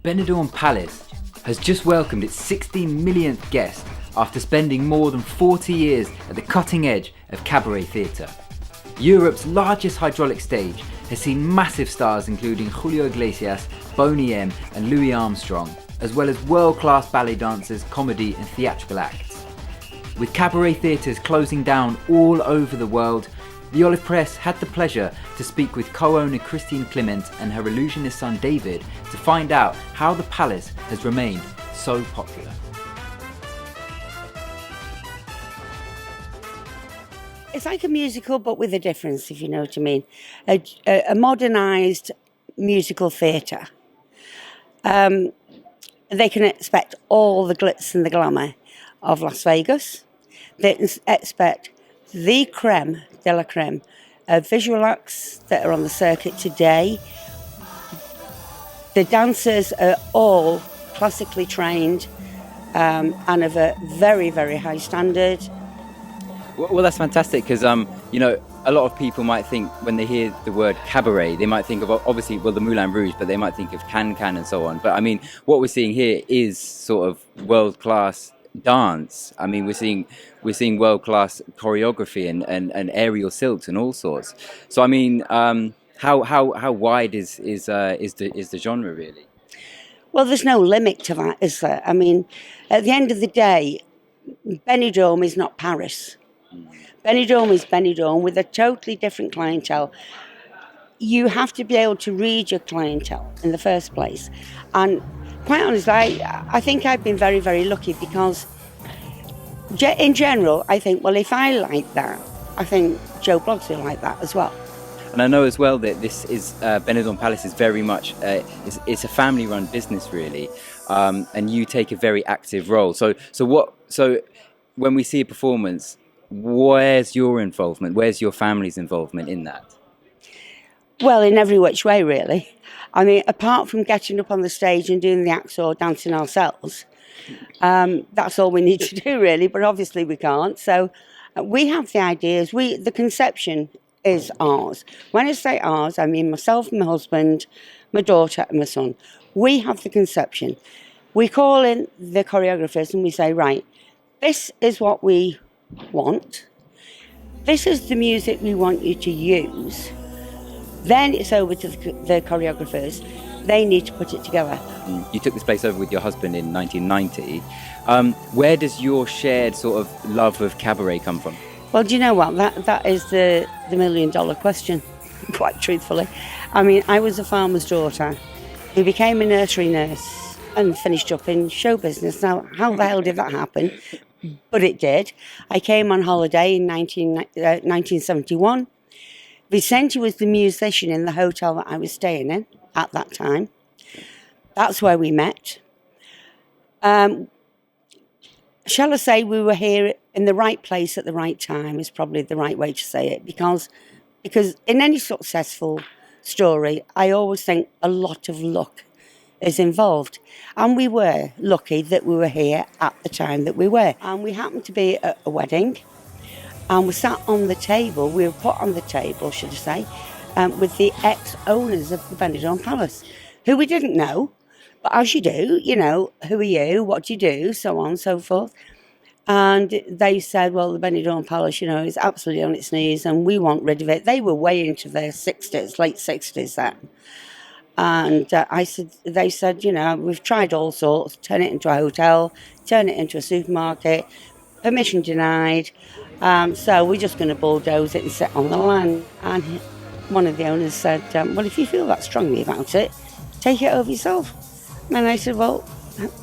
Benidorm Palace has just welcomed its 16 millionth guest after spending more than 40 years at the cutting edge of cabaret theatre. Europe's largest hydraulic stage has seen massive stars including Julio Iglesias, Boney M and Louis Armstrong, as well as world-class ballet dancers, comedy and theatrical acts. With cabaret theatres closing down all over the world, the Olive Press had the pleasure to speak with co-owner Christine Clement and her illusionist son David to find out how the Palace has remained so popular. It's like a musical, but with a difference, if you know what I mean. A modernised musical theatre. They can expect all the glitz and the glamour of Las Vegas. They can expect the creme de la creme of visual acts that are on the circuit today. The dancers are all classically trained and of a very, very high standard. Well, that's fantastic because, a lot of people might think when they hear the word cabaret, they might think of obviously, the Moulin Rouge, but they might think of Can-Can and so on. But I mean, what we're seeing here is sort of world-class dance. I mean, we're seeing world-class choreography and aerial silks and all sorts. So I mean, how wide is the genre really? Well, there's no limit to that, is there? I mean, at the end of the day, Benidorm is not Paris. Benidorm is Benidorm with a totally different clientele. You have to be able to read your clientele in the first place. And quite honestly, I think I've been very, very lucky because in general, I think, well, if I like that, I think Joe Bloggs will like that as well. And I know as well that this is Benidorm Palace is very much it's a family-run business really, and you take a very active role. So when we see a performance, where's your involvement? Where's your family's involvement in that? Well, in every which way, really. I mean, apart from getting up on the stage and doing the acts or dancing ourselves, that's all we need to do, really. But obviously we can't. So we have the ideas. The conception is ours. When I say ours, I mean myself, my husband, my daughter and my son. We have the conception. We call in the choreographers and we say, right, this is what we want. This is the music we want you to use. Then it's over to the choreographers. They need to put it together. You took this place over with your husband in 1990. Where does your shared sort of love of cabaret come from? Well, do you know what? That is the $1 million question, quite truthfully. I mean, I was a farmer's daughter who became a nursery nurse and finished up in show business. Now, how the hell did that happen? But it did. I came on holiday in 1971. Vicente was the musician in the hotel that I was staying in at that time. That's where we met. Shall I say we were here in the right place at the right time is probably the right way to say it, because in any successful story, I always think a lot of luck is involved. And we were lucky that we were here at the time that we were. And we happened to be at a wedding, and we sat on the table, we were put on the table, should I say, with the ex-owners of the Benidorm Palace, who we didn't know, but as you do, who are you, what do you do, so on and so forth. And they said, well, the Benidorm Palace, is absolutely on its knees and we want rid of it. They were way into their 60s, late 60s then. And they said, we've tried all sorts, turn it into a hotel, turn it into a supermarket, permission denied. So we're just going to bulldoze it and sit on the land. And one of the owners said, well, if you feel that strongly about it, take it over yourself. And I said, well,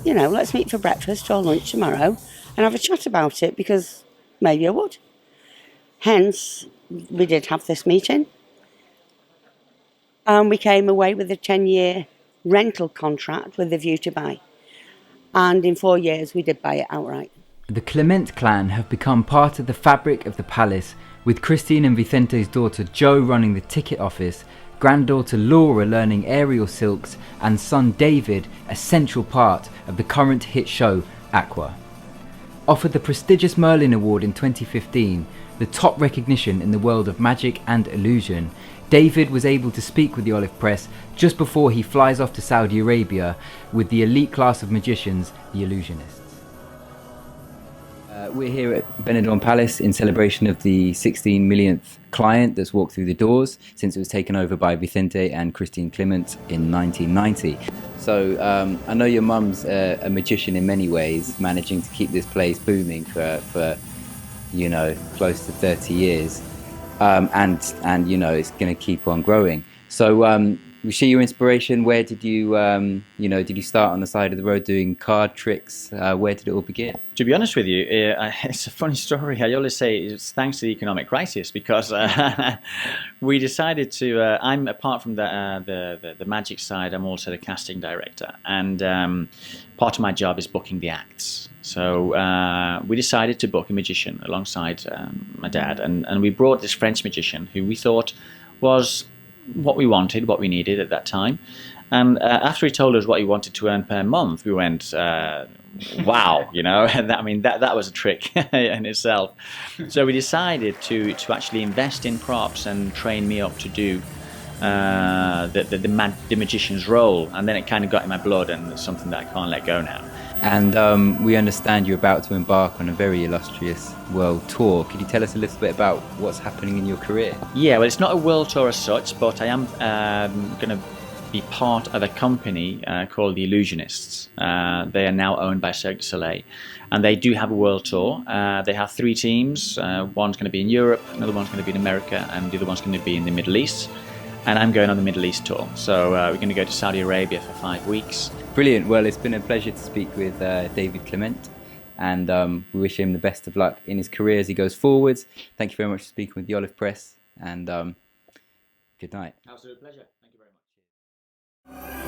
let's meet for breakfast or lunch tomorrow and have a chat about it, because maybe I would. Hence, we did have this meeting. And we came away with a 10-year rental contract with a view to buy. And in 4 years, we did buy it outright. The Clement clan have become part of the fabric of the palace, with Christine and Vicente's daughter Jo running the ticket office, granddaughter Laura learning aerial silks, and son David a central part of the current hit show Aqua. Offered the prestigious Merlin Award in 2015, the top recognition in the world of magic and illusion, David was able to speak with the Olive Press just before he flies off to Saudi Arabia with the elite class of magicians, the Illusionists. We're here at Benidorm Palace in celebration of the 16 millionth client that's walked through the doors since it was taken over by Vicente and Christine Clement in 1990. So I know your mum's a magician in many ways, managing to keep this place booming for you know, close to 30 years. And you know, it's going to keep on growing. So we see your inspiration. Where did you, you know, did you start on the side of the road doing card tricks? Where did it all begin? To be honest with you, it's a funny story. I always say it's thanks to the economic crisis, because we decided to. I'm apart from the magic side, I'm also the casting director, and part of my job is booking the acts. So we decided to book a magician alongside my dad, and we brought this French magician who we thought was what we wanted, what we needed at that time. And after he told us what he wanted to earn per month, we went, wow, you know, that was a trick in itself. So we decided to actually invest in props and train me up to do the magician's role, and then it kind of got in my blood, and it's something that I can't let go now. And we understand you're about to embark on a very illustrious world tour. Could you tell us a little bit about what's happening in your career? Yeah, well, it's not a world tour as such, but I am going to be part of a company called the Illusionists. They are now owned by Cirque du Soleil, and they do have a world tour. They have 3 teams. One's going to be in Europe, another one's going to be in America, and the other one's going to be in the Middle East. And I'm going on the Middle East tour. So we're going to go to Saudi Arabia for 5 weeks. Brilliant. Well, it's been a pleasure to speak with David Clement, and we wish him the best of luck in his career as he goes forwards. Thank you very much for speaking with the Olive Press, and good night. Absolute pleasure. Thank you very much.